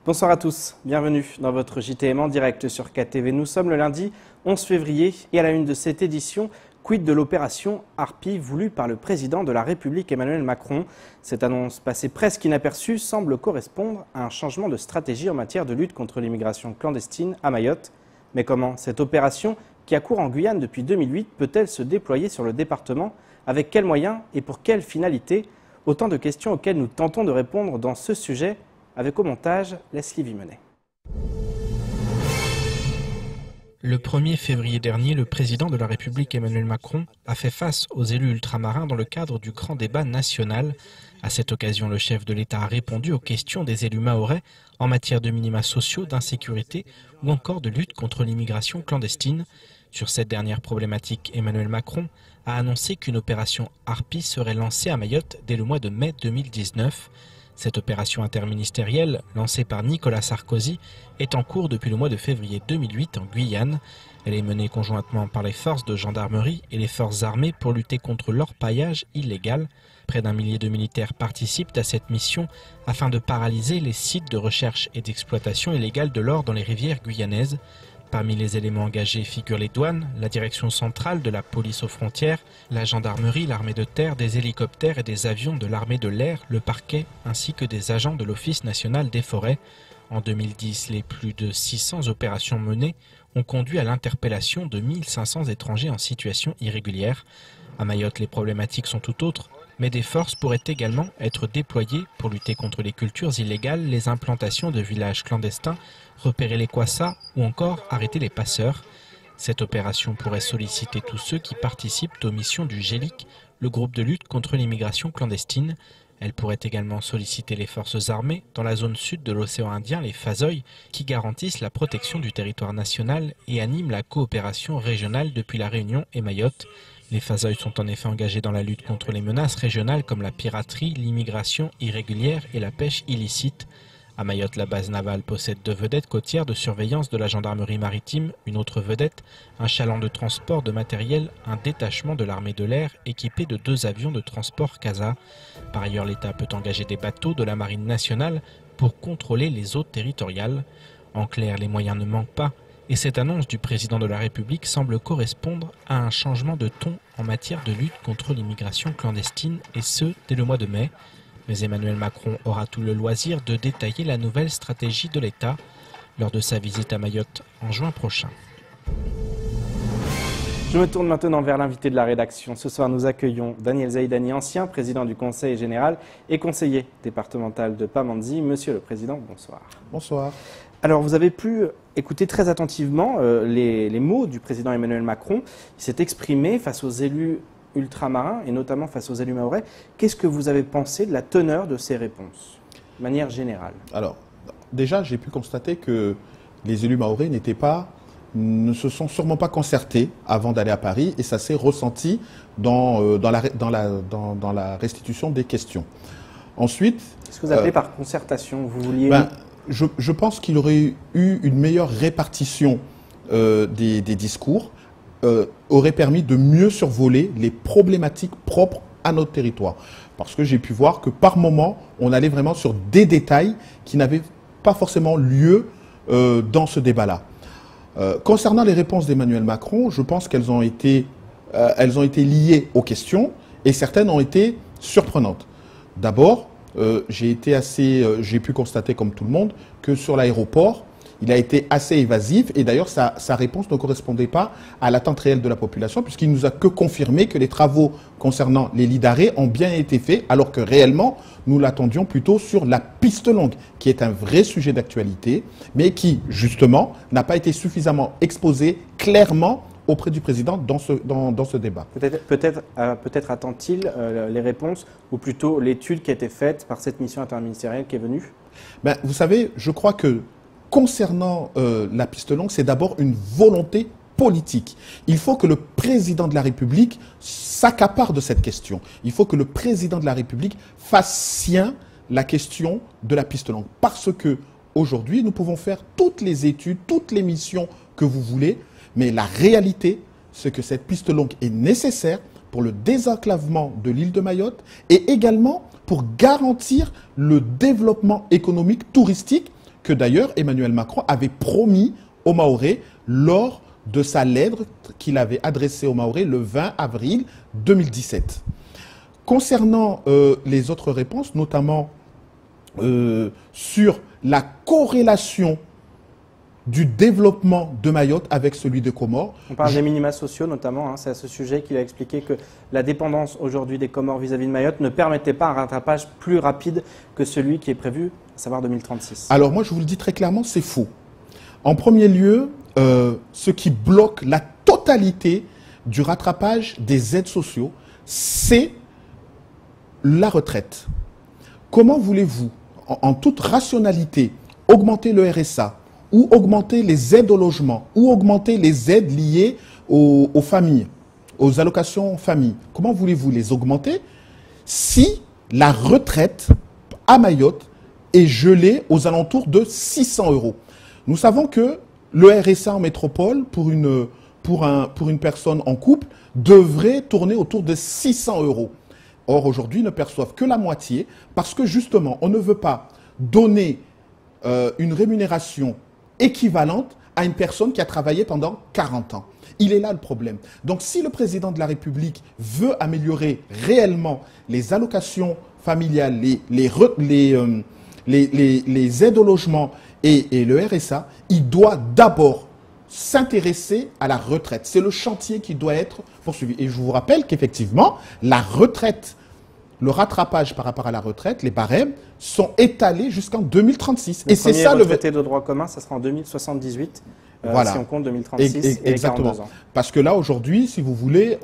Bonsoir à tous, bienvenue dans votre JTM en direct sur KTV. Nous sommes le lundi 11 février et à la une de cette édition, quid de l'opération Harpie voulue par le président de la République Emmanuel Macron. Cette annonce passée presque inaperçue semble correspondre à un changement de stratégie en matière de lutte contre l'immigration clandestine à Mayotte. Mais comment cette opération, qui a cours en Guyane depuis 2008, peut-elle se déployer sur le département? Avec quels moyens et pour quelle finalité? Autant de questions auxquelles nous tentons de répondre dans ce sujet. Avec au montage, Leslie Vimenet. Le 1er février dernier, le président de la République Emmanuel Macron a fait face aux élus ultramarins dans le cadre du grand débat national. À cette occasion, le chef de l'État a répondu aux questions des élus mahorais en matière de minima sociaux, d'insécurité ou encore de lutte contre l'immigration clandestine. Sur cette dernière problématique, Emmanuel Macron a annoncé qu'une opération Harpie serait lancée à Mayotte dès le mois de mai 2019. Cette opération interministérielle, lancée par Nicolas Sarkozy, est en cours depuis le mois de février 2008 en Guyane. Elle est menée conjointement par les forces de gendarmerie et les forces armées pour lutter contre l'orpaillage illégal. Près d'1 millier de militaires participent à cette mission afin de paralyser les sites de recherche et d'exploitation illégale de l'or dans les rivières guyanaises. Parmi les éléments engagés figurent les douanes, la direction centrale de la police aux frontières, la gendarmerie, l'armée de terre, des hélicoptères et des avions de l'armée de l'air, le parquet, ainsi que des agents de l'Office national des forêts. En 2010, les plus de 600 opérations menées ont conduit à l'interpellation de 1500 étrangers en situation irrégulière. À Mayotte, les problématiques sont tout autres, mais des forces pourraient également être déployées pour lutter contre les cultures illégales, les implantations de villages clandestins, repérer les Kwassa ou encore arrêter les passeurs. Cette opération pourrait solliciter tous ceux qui participent aux missions du GELIC, le groupe de lutte contre l'immigration clandestine. Elle pourrait également solliciter les forces armées dans la zone sud de l'océan Indien, les FASOI, qui garantissent la protection du territoire national et animent la coopération régionale depuis La Réunion et Mayotte. Les FASOI sont en effet engagés dans la lutte contre les menaces régionales comme la piraterie, l'immigration irrégulière et la pêche illicite. À Mayotte, la base navale possède 2 vedettes côtières de surveillance de la gendarmerie maritime, une autre vedette, un chaland de transport de matériel, un détachement de l'armée de l'air équipé de 2 avions de transport CASA. Par ailleurs, l'État peut engager des bateaux de la marine nationale pour contrôler les eaux territoriales. En clair, les moyens ne manquent pas. Et cette annonce du président de la République semble correspondre à un changement de ton en matière de lutte contre l'immigration clandestine, et ce, dès le mois de mai. Mais Emmanuel Macron aura tout le loisir de détailler la nouvelle stratégie de l'État lors de sa visite à Mayotte en juin prochain. Je me tourne maintenant vers l'invité de la rédaction. Ce soir, nous accueillons Daniel Zaïdani, ancien président du Conseil général et conseiller départemental de Pamandzi. Monsieur le Président, bonsoir. Bonsoir. Alors, vous avez pu écouter très attentivement les mots du président Emmanuel Macron. Il s'est exprimé face aux élus ultramarins et notamment face aux élus mahorais. Qu'est-ce que vous avez pensé de la teneur de ces réponses, de manière générale? Alors, déjà, j'ai pu constater que les élus mahorais ne se sont sûrement pas concertés avant d'aller à Paris, et ça s'est ressenti dans la restitution des questions. Ensuite... Qu'est-ce que vous appelez par concertation? Vous vouliez... Je pense qu'il aurait eu une meilleure répartition des discours, aurait permis de mieux survoler les problématiques propres à notre territoire. Parce que j'ai pu voir que par moment, on allait vraiment sur des détails qui n'avaient pas forcément lieu dans ce débat-là. Concernant les réponses d'Emmanuel Macron, je pense qu'elles ont été liées aux questions, et certaines ont été surprenantes. D'abord, j'ai pu constater comme tout le monde que sur l'aéroport, il a été assez évasif, et d'ailleurs sa réponse ne correspondait pas à l'attente réelle de la population, puisqu'il nous a que confirmé que les travaux concernant les lits d'arrêt ont bien été faits, alors que réellement nous l'attendions plutôt sur la piste longue, qui est un vrai sujet d'actualité, mais qui justement n'a pas été suffisamment exposé clairement auprès du président dans ce débat. Peut-être attend-il les réponses, ou plutôt l'étude qui a été faite par cette mission interministérielle qui est venue? Vous savez, je crois que concernant la piste longue, c'est d'abord une volonté politique. Il faut que le président de la République s'accapare de cette question. Il faut que le président de la République fasse sien la question de la piste longue. Parce que aujourd'hui, nous pouvons faire toutes les études, toutes les missions que vous voulez, mais la réalité, c'est que cette piste longue est nécessaire pour le désenclavement de l'île de Mayotte et également pour garantir le développement économique touristique que d'ailleurs Emmanuel Macron avait promis aux Mahorais lors de sa lettre qu'il avait adressée aux Mahorais le 20 avril 2017. Concernant les autres réponses, notamment sur la corrélation du développement de Mayotte avec celui de Comores. On parle des minima sociaux notamment, hein, c'est à ce sujet qu'il a expliqué que la dépendance aujourd'hui des Comores vis-à-vis de Mayotte ne permettait pas un rattrapage plus rapide que celui qui est prévu, à savoir 2036. Alors moi je vous le dis très clairement, c'est faux. En premier lieu, ce qui bloque la totalité du rattrapage des aides sociaux, c'est la retraite. Comment voulez-vous, en toute rationalité, augmenter le RSA, ou augmenter les aides au logement, ou augmenter les aides liées aux familles, aux allocations famille? Comment voulez-vous les augmenter si la retraite à Mayotte est gelée aux alentours de 600 €? Nous savons que le RSA en métropole, pour une personne en couple, devrait tourner autour de 600 €. Or, aujourd'hui, ils ne perçoivent que la moitié parce que, justement, on ne veut pas donner une rémunération équivalente à une personne qui a travaillé pendant 40 ans. Il est là le problème. Donc, si le président de la République veut améliorer réellement les allocations familiales, les aides au logement et le RSA, il doit d'abord s'intéresser à la retraite. C'est le chantier qui doit être poursuivi. Et je vous rappelle qu'effectivement, la retraite, le rattrapage par rapport à la retraite, les barèmes, sont étalés jusqu'en 2036. Et c'est ça le retraité de droit commun, ça sera en 2078, voilà. Si on compte 2036 et 42 ans. Parce que là, aujourd'hui, si vous voulez,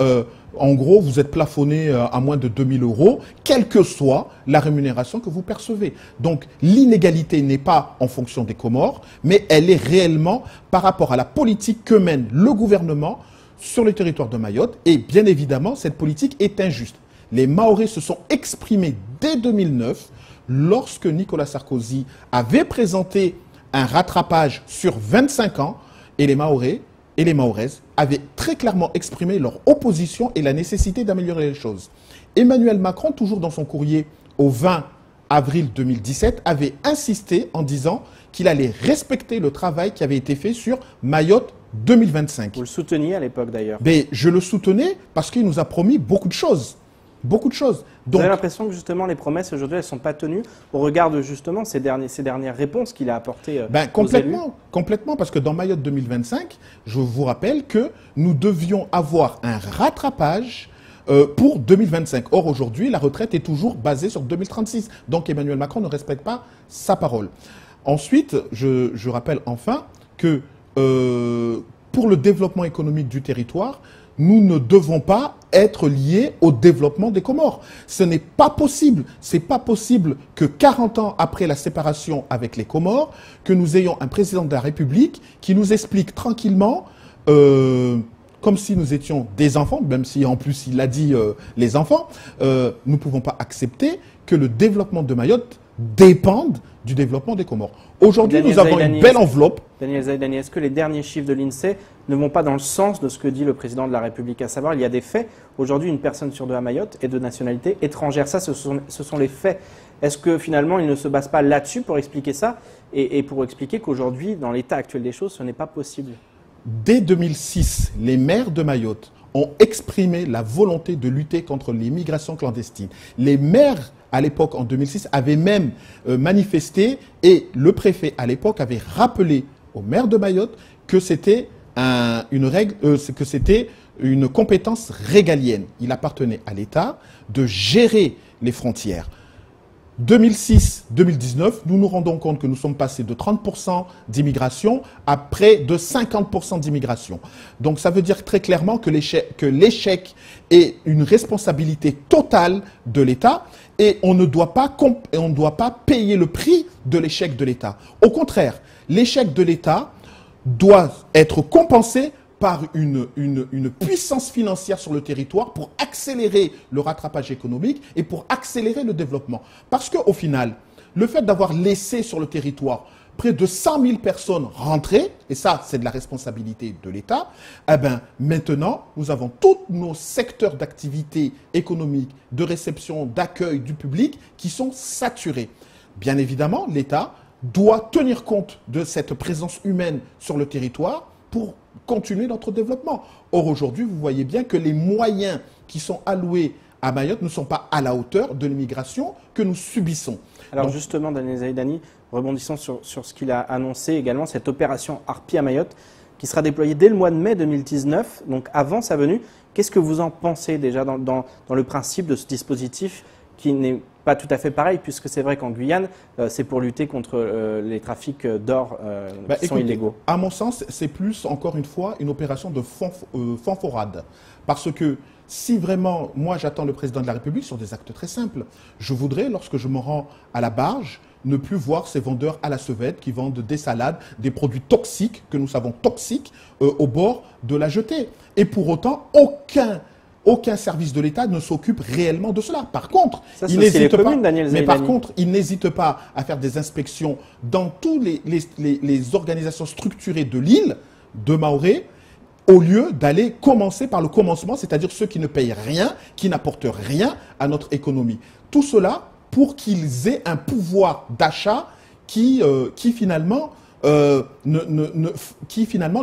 en gros, vous êtes plafonné à moins de 2000 €, quelle que soit la rémunération que vous percevez. Donc, l'inégalité n'est pas en fonction des Comores, mais elle est réellement par rapport à la politique que mène le gouvernement sur le territoire de Mayotte. Et bien évidemment, cette politique est injuste. Les Mahorais se sont exprimés dès 2009, lorsque Nicolas Sarkozy avait présenté un rattrapage sur 25 ans, et les Mahorais et les Mahoraises avaient très clairement exprimé leur opposition et la nécessité d'améliorer les choses. Emmanuel Macron, toujours dans son courrier au 20 avril 2017, avait insisté en disant qu'il allait respecter le travail qui avait été fait sur Mayotte 2025. Vous le souteniez à l'époque d'ailleurs. Mais je le soutenais parce qu'il nous a promis beaucoup de choses. Beaucoup de choses. Donc, vous avez l'impression que justement les promesses aujourd'hui elles ne sont pas tenues au regard de justement ces dernières réponses qu'il a apportées complètement, parce que dans Mayotte 2025, je vous rappelle que nous devions avoir un rattrapage pour 2025. Or aujourd'hui, la retraite est toujours basée sur 2036. Donc Emmanuel Macron ne respecte pas sa parole. Ensuite, je rappelle enfin que pour le développement économique du territoire, nous ne devons pas être liés au développement des Comores. Ce n'est pas possible. C'est pas possible que 40 ans après la séparation avec les Comores, que nous ayons un président de la République qui nous explique tranquillement, comme si nous étions des enfants, même si en plus il a dit les enfants, nous ne pouvons pas accepter que le développement de Mayotte dépende du développement des Comores. Aujourd'hui, nous avons une belle enveloppe. Daniel Zaïdani, est-ce que les derniers chiffres de l'INSEE ne vont pas dans le sens de ce que dit le président de la République, à savoir il y a des faits. Aujourd'hui, une personne sur deux à Mayotte est de nationalité étrangère. Ça, ce sont les faits. Est-ce que finalement, il ne se base pas là-dessus pour expliquer ça et pour expliquer qu'aujourd'hui, dans l'état actuel des choses, ce n'est pas possible? Dès 2006, les maires de Mayotte ont exprimé la volonté de lutter contre l'immigration clandestine. Les maires, à l'époque, en 2006, avaient même manifesté et le préfet, à l'époque, avait rappelé aux maires de Mayotte que c'était une compétence régalienne. Il appartenait à l'État de gérer les frontières. 2006-2019, nous nous rendons compte que nous sommes passés de 30% d'immigration à près de 50% d'immigration. Donc ça veut dire très clairement que l'échec est une responsabilité totale de l'État et on ne doit pas payer le prix de l'échec de l'État. Au contraire, l'échec de l'État doit être compensé par une puissance financière sur le territoire pour accélérer le rattrapage économique et pour accélérer le développement. Parce qu'au final, le fait d'avoir laissé sur le territoire près de 100 000 personnes rentrer, et ça, c'est de la responsabilité de l'État, eh ben, maintenant, nous avons tous nos secteurs d'activité économique, de réception, d'accueil du public qui sont saturés. Bien évidemment, l'État doit tenir compte de cette présence humaine sur le territoire pour continuer notre développement. Or, aujourd'hui, vous voyez bien que les moyens qui sont alloués à Mayotte ne sont pas à la hauteur de l'immigration que nous subissons. Alors donc, justement, Daniel Zaïdani, rebondissons sur ce qu'il a annoncé également, cette opération Harpie à Mayotte, qui sera déployée dès le mois de mai 2019, donc avant sa venue. Qu'est-ce que vous en pensez déjà dans le principe de ce dispositif qui n'est pas tout à fait pareil, puisque c'est vrai qu'en Guyane, c'est pour lutter contre les trafics d'or qui sont illégaux. À mon sens, c'est plus, encore une fois, une opération de fanforade. Parce que si vraiment, moi j'attends le président de la République sur des actes très simples, je voudrais, lorsque je me rends à la barge, ne plus voir ces vendeurs à la sauvette qui vendent des salades, des produits toxiques, que nous savons toxiques, au bord de la jetée. Et pour autant, aucun service de l'État ne s'occupe réellement de cela. Par contre, il n'hésite pas à faire des inspections dans tous les organisations structurées de l'île de Mahorais, au lieu d'aller commencer par le commencement, c'est-à-dire ceux qui ne payent rien, qui n'apportent rien à notre économie. Tout cela pour qu'ils aient un pouvoir d'achat qui finalement ne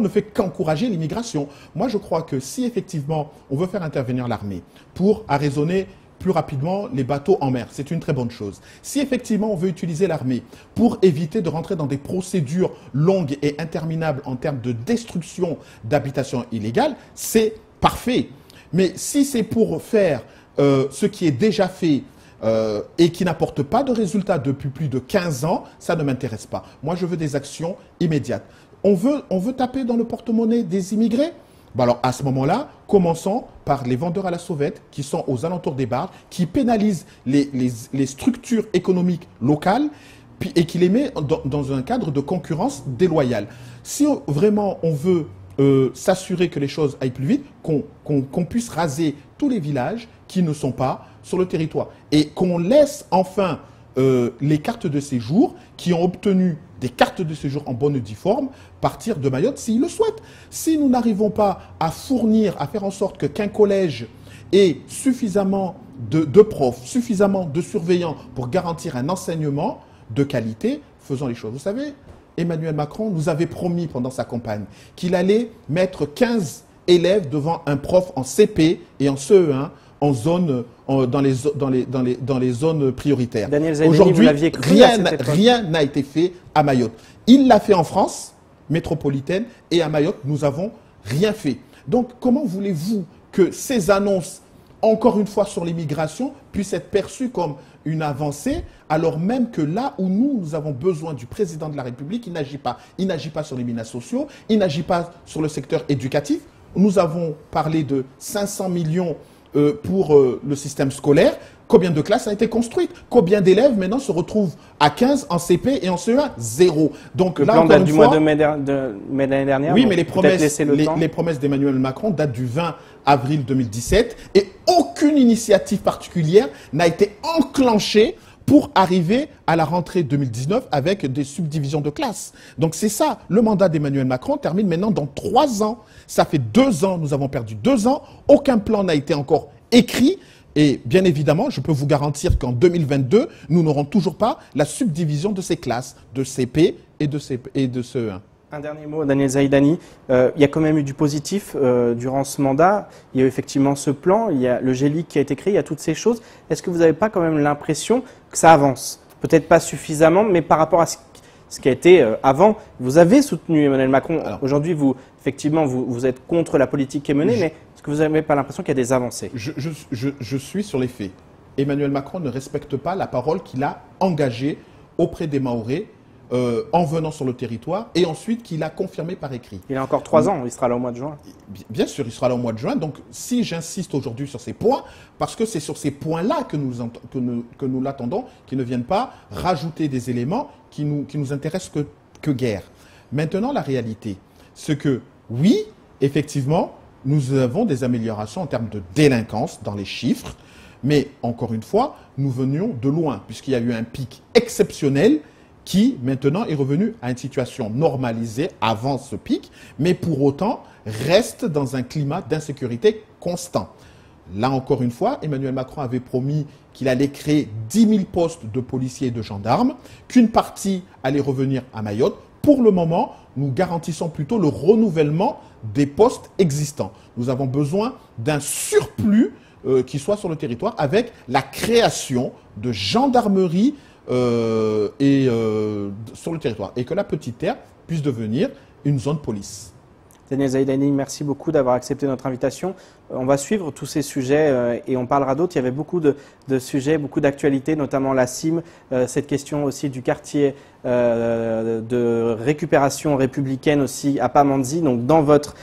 fait qu'encourager l'immigration. Moi, je crois que si effectivement on veut faire intervenir l'armée pour arraisonner plus rapidement les bateaux en mer, c'est une très bonne chose. Si effectivement on veut utiliser l'armée pour éviter de rentrer dans des procédures longues et interminables en termes de destruction d'habitations illégales, c'est parfait. Mais si c'est pour faire ce qui est déjà fait et qui n'apporte pas de résultats depuis plus de 15 ans, ça ne m'intéresse pas. Moi, je veux des actions immédiates. On veut taper dans le porte-monnaie des immigrés? Bon alors, à ce moment-là, commençons par les vendeurs à la sauvette qui sont aux alentours des barges, qui pénalisent les structures économiques locales et qui les met dans un cadre de concurrence déloyale. Si vraiment on veut s'assurer que les choses aillent plus vite, qu'on puisse raser tous les villages qui ne sont pas sur le territoire. Et qu'on laisse enfin les cartes de séjour qui ont obtenu des cartes de séjour en bonne et due forme partir de Mayotte s'ils le souhaitent. Si nous n'arrivons pas à faire en sorte qu'un collège ait suffisamment de profs, suffisamment de surveillants pour garantir un enseignement de qualité, faisons les choses. Vous savez, Emmanuel Macron nous avait promis pendant sa campagne qu'il allait mettre 15 élèves devant un prof en CP et en CE1 dans les zones prioritaires. Aujourd'hui, rien n'a été fait à Mayotte. Il l'a fait en France métropolitaine et à Mayotte, nous n'avons rien fait. Donc, comment voulez-vous que ces annonces, encore une fois sur l'immigration, puissent être perçues comme une avancée, alors même que là où nous avons besoin du président de la République, il n'agit pas. Il n'agit pas sur les minas sociaux, il n'agit pas sur le secteur éducatif. Nous avons parlé de 500 millions pour le système scolaire. Combien de classes ont été construites? Combien d'élèves maintenant se retrouvent à 15 en CP et en CE1? Zéro. Donc le là, plan date du mois de mai l'année dernière. Oui, mais les promesses d'Emmanuel Macron datent du 20 avril 2017 et aucune initiative particulière n'a été enclenchée pour arriver à la rentrée 2019 avec des subdivisions de classes. Donc c'est ça, le mandat d'Emmanuel Macron termine maintenant dans 3 ans. Ça fait 2 ans, nous avons perdu 2 ans, aucun plan n'a été encore écrit. Et bien évidemment, je peux vous garantir qu'en 2022, nous n'aurons toujours pas la subdivision de ces classes, de CP et de CE1. Un dernier mot, Daniel Zaïdani. Il y a quand même eu du positif durant ce mandat. Il y a eu effectivement ce plan, il y a le GELIC qui a été créé, il y a toutes ces choses. Est-ce que vous n'avez pas quand même l'impression que ça avance? Peut-être pas suffisamment, mais par rapport à ce qui a été avant, vous avez soutenu Emmanuel Macron. Aujourd'hui, effectivement, vous êtes contre la politique qui est menée, mais est-ce que vous n'avez pas l'impression qu'il y a des avancées? Je suis sur les faits. Emmanuel Macron ne respecte pas la parole qu'il a engagée auprès des Mahorais en venant sur le territoire et ensuite qu'il a confirmé par écrit. Il a encore 3 ans, il sera là au mois de juin. Bien sûr, il sera là au mois de juin. Donc, si j'insiste aujourd'hui sur ces points, parce que c'est sur ces points-là que nous l'attendons, qu'ils ne viennent pas rajouter des éléments qui nous intéressent que guère. Maintenant, la réalité, c'est que, oui, effectivement, nous avons des améliorations en termes de délinquance dans les chiffres, mais encore une fois, nous venions de loin, puisqu'il y a eu un pic exceptionnel qui, maintenant, est revenu à une situation normalisée avant ce pic, mais pour autant, reste dans un climat d'insécurité constant. Là encore une fois, Emmanuel Macron avait promis qu'il allait créer 10 000 postes de policiers et de gendarmes, qu'une partie allait revenir à Mayotte. Pour le moment, nous garantissons plutôt le renouvellement des postes existants. Nous avons besoin d'un surplus qui soit sur le territoire avec la création de gendarmerie sur le territoire et que la Petite Terre puisse devenir une zone police. Daniel Zaidani, merci beaucoup d'avoir accepté notre invitation. On va suivre tous ces sujets et on parlera d'autres. Il y avait beaucoup de sujets, beaucoup d'actualités, notamment la CIM, cette question aussi du quartier de récupération républicaine aussi à Pamandzi. Donc dans votre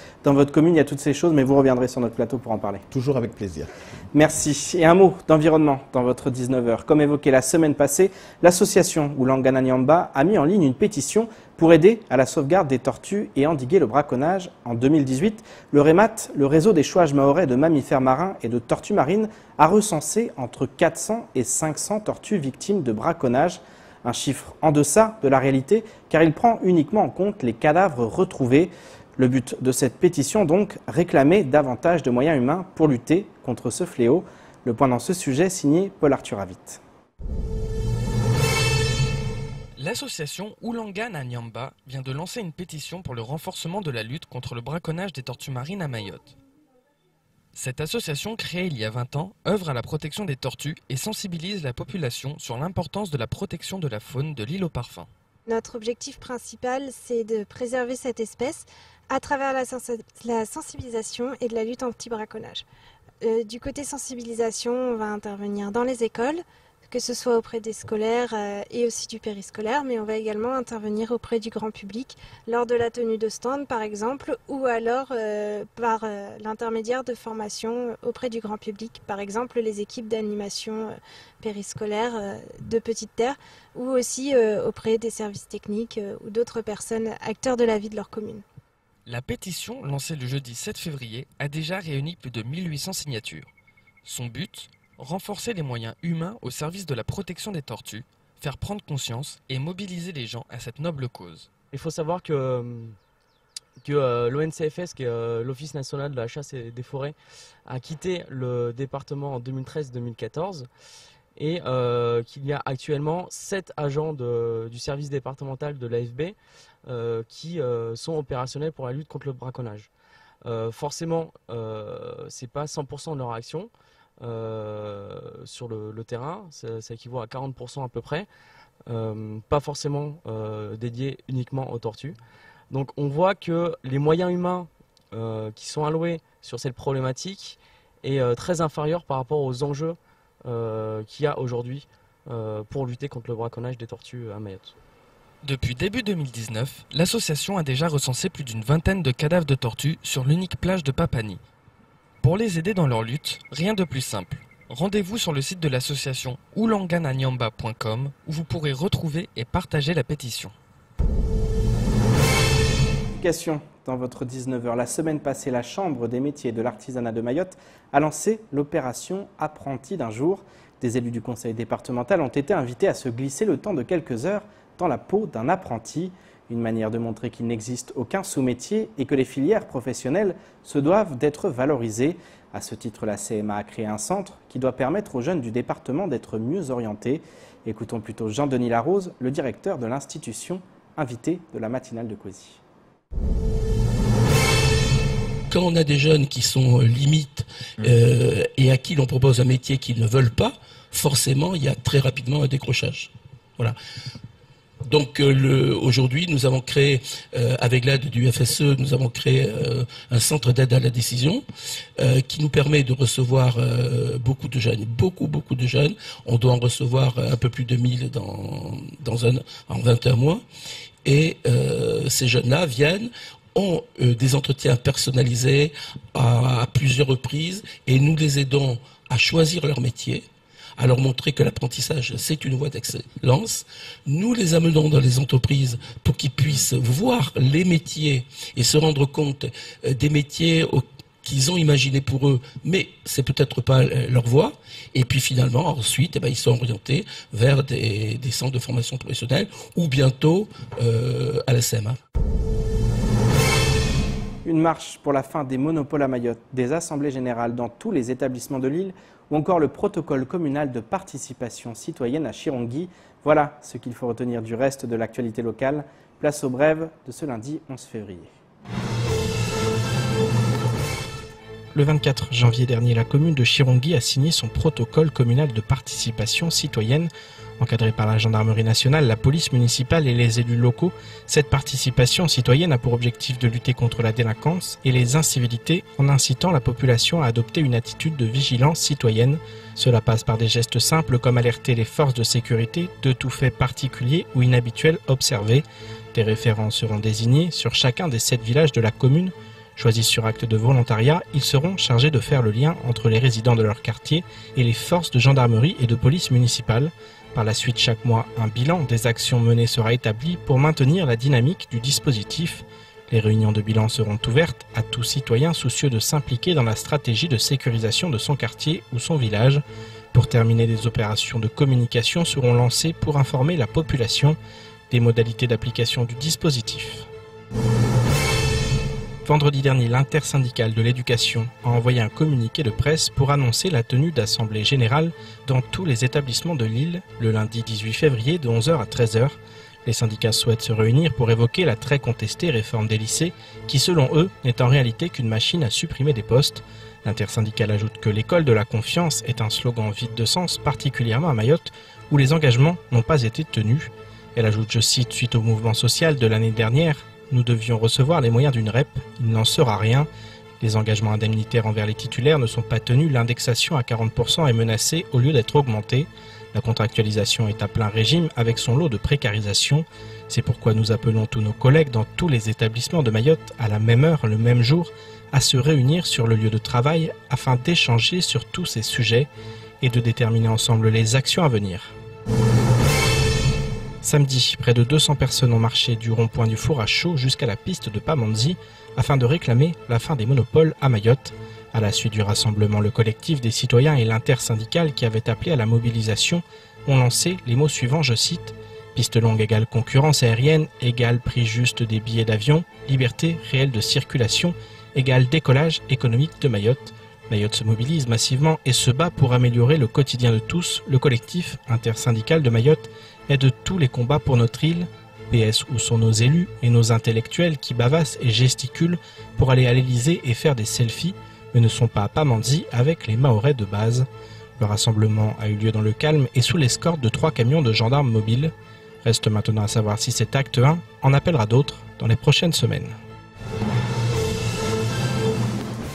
commune, il y a toutes ces choses, mais vous reviendrez sur notre plateau pour en parler. Toujours avec plaisir. Merci. Et un mot d'environnement dans votre 19h. Comme évoqué la semaine passée, l'association Oulangana Nyamba a mis en ligne une pétition pour aider à la sauvegarde des tortues et endiguer le braconnage. En 2018, le REMAT, le réseau d'échouage mahorais de mammifères marins et de tortues marines, a recensé entre 400 et 500 tortues victimes de braconnage. Un chiffre en deçà de la réalité, car il prend uniquement en compte les cadavres retrouvés. Le but de cette pétition, donc, réclamer davantage de moyens humains pour lutter contre ce fléau. Le point dans ce sujet, signé Paul-Arthur Avit. L'association Oulangana Nyamba vient de lancer une pétition pour le renforcement de la lutte contre le braconnage des tortues marines à Mayotte. Cette association, créée il y a 20 ans, œuvre à la protection des tortues et sensibilise la population sur l'importance de la protection de la faune de l'île aux parfums. Notre objectif principal, c'est de préserver cette espèce à travers la sensibilisation et de la lutte anti-braconnage. Du côté sensibilisation, on va intervenir dans les écoles, que ce soit auprès des scolaires et aussi du périscolaire, mais on va également intervenir auprès du grand public lors de la tenue de stand par exemple, ou alors par l'intermédiaire de formations auprès du grand public, par exemple les équipes d'animation périscolaire de Petite Terre, ou aussi auprès des services techniques ou d'autres personnes acteurs de la vie de leur commune. La pétition, lancée le jeudi 7 février, a déjà réuni plus de 1800 signatures. Son but ? Renforcer les moyens humains au service de la protection des tortues, faire prendre conscience et mobiliser les gens à cette noble cause. Il faut savoir que l'ONCFS, qui est l'Office national de la chasse et des forêts, a quitté le département en 2013-2014 et qu'il y a actuellement 7 agents du service départemental de l'AFB qui sont opérationnels pour la lutte contre le braconnage. Forcément, ce n'est pas 100% de leur action. Sur le terrain, ça équivaut à 40% à peu près, pas forcément dédié uniquement aux tortues. Donc on voit que les moyens humains qui sont alloués sur cette problématique est très inférieur par rapport aux enjeux qu'il y a aujourd'hui pour lutter contre le braconnage des tortues à Mayotte. Depuis début 2019, l'association a déjà recensé plus d'une vingtaine de cadavres de tortues sur l'unique plage de Papani. Pour les aider dans leur lutte, rien de plus simple. Rendez-vous sur le site de l'association oulangananyamba.com où vous pourrez retrouver et partager la pétition. Question dans votre 19h. La semaine passée, la Chambre des métiers et de l'artisanat de Mayotte a lancé l'opération Apprenti d'un jour. Des élus du conseil départemental ont été invités à se glisser le temps de quelques heures dans la peau d'un apprenti. Une manière de montrer qu'il n'existe aucun sous-métier et que les filières professionnelles se doivent d'être valorisées. À ce titre, la CMA a créé un centre qui doit permettre aux jeunes du département d'être mieux orientés. Écoutons plutôt Jean-Denis Larose, le directeur de l'institution, invité de la matinale de Cauzy. Quand on a des jeunes qui sont limites et à qui l'on propose un métier qu'ils ne veulent pas, forcément, il y a très rapidement un décrochage. Voilà. Donc aujourd'hui, nous avons créé, avec l'aide du FSE, nous avons créé un centre d'aide à la décision qui nous permet de recevoir beaucoup de jeunes, beaucoup de jeunes. On doit en recevoir un peu plus de 1000 en 21 mois. Et ces jeunes-là viennent, ont des entretiens personnalisés à plusieurs reprises et nous les aidons à choisir leur métier, à leur montrer que l'apprentissage, c'est une voie d'excellence. Nous les amenons dans les entreprises pour qu'ils puissent voir les métiers et se rendre compte des métiers qu'ils ont imaginés pour eux, mais c'est peut-être pas leur voie. Et puis finalement, ensuite, ils sont orientés vers des centres de formation professionnelle ou bientôt à la CMA. une marche pour la fin des monopoles à Mayotte, des assemblées générales dans tous les établissements de l'île ou encore le protocole communal de participation citoyenne à Chirongui. Voilà ce qu'il faut retenir du reste de l'actualité locale. Place aux brèves de ce lundi 11 février. Le 24 janvier dernier, la commune de Chirongui a signé son protocole communal de participation citoyenne. Encadrée par la gendarmerie nationale, la police municipale et les élus locaux, cette participation citoyenne a pour objectif de lutter contre la délinquance et les incivilités en incitant la population à adopter une attitude de vigilance citoyenne. Cela passe par des gestes simples comme alerter les forces de sécurité de tout fait particulier ou inhabituel observé. Des référents seront désignés sur chacun des 7 villages de la commune. Choisis sur acte de volontariat, ils seront chargés de faire le lien entre les résidents de leur quartier et les forces de gendarmerie et de police municipale. Par la suite, chaque mois, un bilan des actions menées sera établi pour maintenir la dynamique du dispositif. Les réunions de bilan seront ouvertes à tout citoyen soucieux de s'impliquer dans la stratégie de sécurisation de son quartier ou son village. Pour terminer, des opérations de communication seront lancées pour informer la population des modalités d'application du dispositif. Vendredi dernier, l'intersyndicale de l'éducation a envoyé un communiqué de presse pour annoncer la tenue d'assemblées générales dans tous les établissements de l'île le lundi 18 février de 11h à 13h. Les syndicats souhaitent se réunir pour évoquer la très contestée réforme des lycées qui, selon eux, n'est en réalité qu'une machine à supprimer des postes. L'intersyndicale ajoute que l'école de la confiance est un slogan vide de sens, particulièrement à Mayotte, où les engagements n'ont pas été tenus. Elle ajoute, je cite, suite au mouvement social de l'année dernière, nous devions recevoir les moyens d'une REP, il n'en sera rien. Les engagements indemnitaires envers les titulaires ne sont pas tenus, l'indexation à 40% est menacée au lieu d'être augmentée. La contractualisation est à plein régime avec son lot de précarisation. C'est pourquoi nous appelons tous nos collègues dans tous les établissements de Mayotte à la même heure, le même jour, à se réunir sur le lieu de travail afin d'échanger sur tous ces sujets et de déterminer ensemble les actions à venir. Samedi, près de 200 personnes ont marché du rond-point du Four à Chaud jusqu'à la piste de Pamandzi afin de réclamer la fin des monopoles à Mayotte. À la suite du rassemblement, le collectif des citoyens et l'intersyndicale qui avaient appelé à la mobilisation ont lancé les mots suivants, je cite, « Piste longue égale concurrence aérienne, égale prix juste des billets d'avion, liberté réelle de circulation, égale décollage économique de Mayotte ». Mayotte se mobilise massivement et se bat pour améliorer le quotidien de tous. Le collectif intersyndical de Mayotte est de tous les combats pour notre île. PS, où sont nos élus et nos intellectuels qui bavassent et gesticulent pour aller à l'Elysée et faire des selfies, mais ne sont pas à Pamandzi avec les Mahorais de base. Le rassemblement a eu lieu dans le calme et sous l'escorte de 3 camions de gendarmes mobiles. Reste maintenant à savoir si cet acte 1 en appellera d'autres dans les prochaines semaines.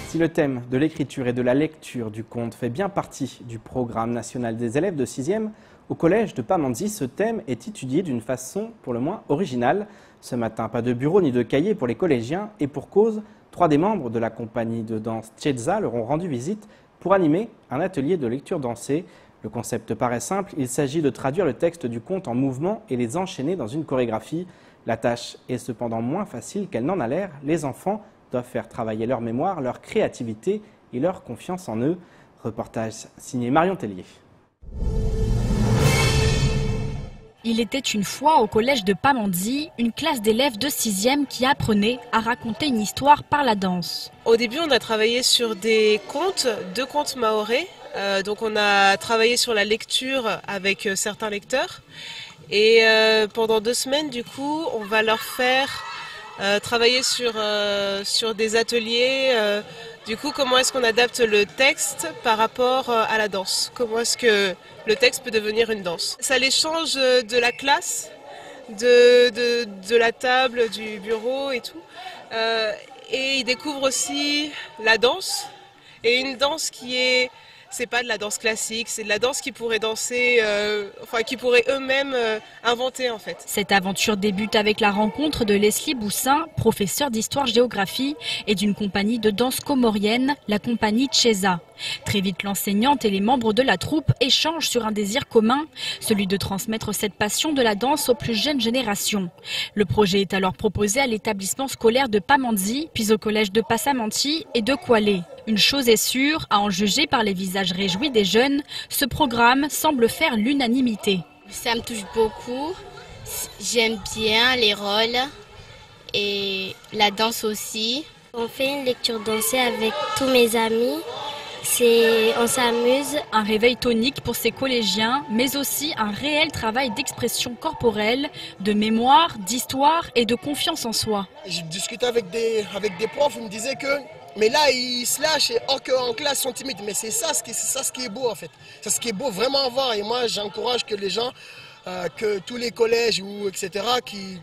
Si le thème de l'écriture et de la lecture du conte fait bien partie du programme national des élèves de 6e, au collège de Pamandzi, ce thème est étudié d'une façon pour le moins originale. Ce matin, pas de bureau ni de cahier pour les collégiens et pour cause, 3 des membres de la compagnie de danse Tchéza leur ont rendu visite pour animer un atelier de lecture dansée. Le concept paraît simple, il s'agit de traduire le texte du conte en mouvement et les enchaîner dans une chorégraphie. La tâche est cependant moins facile qu'elle n'en a l'air. Les enfants doivent faire travailler leur mémoire, leur créativité et leur confiance en eux. Reportage signé Marion Tellier. Il était une fois au collège de Pamandzi, une classe d'élèves de 6e qui apprenait à raconter une histoire par la danse. Au début, on a travaillé sur des contes, 2 contes mahorais. Donc on a travaillé sur la lecture avec certains lecteurs. Et pendant 2 semaines, du coup, on va leur faire travailler sur des ateliers. Du coup, comment est-ce qu'on adapte le texte par rapport à la danse? Comment est-ce que le texte peut devenir une danse? Ça les change de la classe, de la table, du bureau et tout. Et ils découvrent aussi la danse. Et une danse c'est pas de la danse classique, c'est de la danse qu'ils pourraient danser, qu'ils pourraient eux-mêmes inventer en fait. Cette aventure débute avec la rencontre de Leslie Boussin, professeur d'histoire-géographie et d'une compagnie de danse comorienne, la compagnie Tchéza. Très vite, l'enseignante et les membres de la troupe échangent sur un désir commun, celui de transmettre cette passion de la danse aux plus jeunes générations. Le projet est alors proposé à l'établissement scolaire de Pamandzi, puis au collège de Passamanti et de Koualé. Une chose est sûre, à en juger par les visages réjouis des jeunes, ce programme semble faire l'unanimité. Ça me touche beaucoup, j'aime bien les rôles et la danse aussi. On fait une lecture dansée avec tous mes amis. On s'amuse. Un réveil tonique pour ces collégiens, mais aussi un réel travail d'expression corporelle, de mémoire, d'histoire et de confiance en soi. Je discutais avec des profs, ils me disaient que mais là ils se lâchent or qu'en classe ils sont timides. Mais c'est ça ce qui est beau en fait. C'est ce qui est beau vraiment à voir. Et moi j'encourage que les gens, que tous les collèges ou etc. qui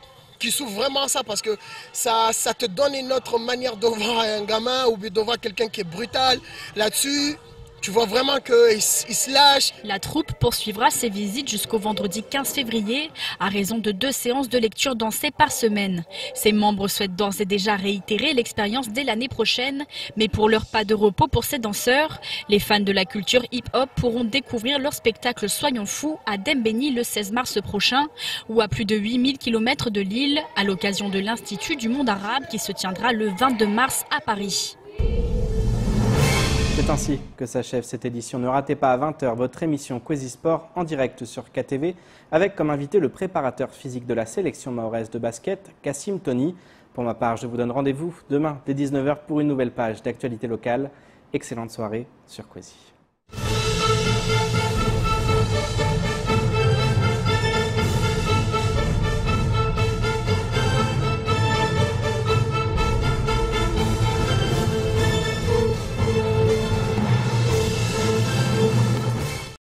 s'ouvrent vraiment à ça, parce que ça te donne une autre manière de voir un gamin ou de voir quelqu'un qui est brutal. Là-dessus, tu vois vraiment qu'il se lâche. La troupe poursuivra ses visites jusqu'au vendredi 15 février à raison de 2 séances de lecture dansée par semaine. Ses membres souhaitent d'ores et déjà réitérer l'expérience dès l'année prochaine, mais pour l'heure pas de repos pour ces danseurs. Les fans de la culture hip-hop pourront découvrir leur spectacle Soyons fous à Dembéni le 16 mars prochain ou à plus de 8000 km de Lille à l'occasion de l'Institut du monde arabe qui se tiendra le 22 mars à Paris. C'est ainsi que s'achève cette édition. Ne ratez pas à 20h votre émission Quasi Sport en direct sur KTV avec comme invité le préparateur physique de la sélection mahoraise de basket, Kassim Tony. Pour ma part, je vous donne rendez-vous demain dès 19h pour une nouvelle page d'actualité locale. Excellente soirée sur Quasi.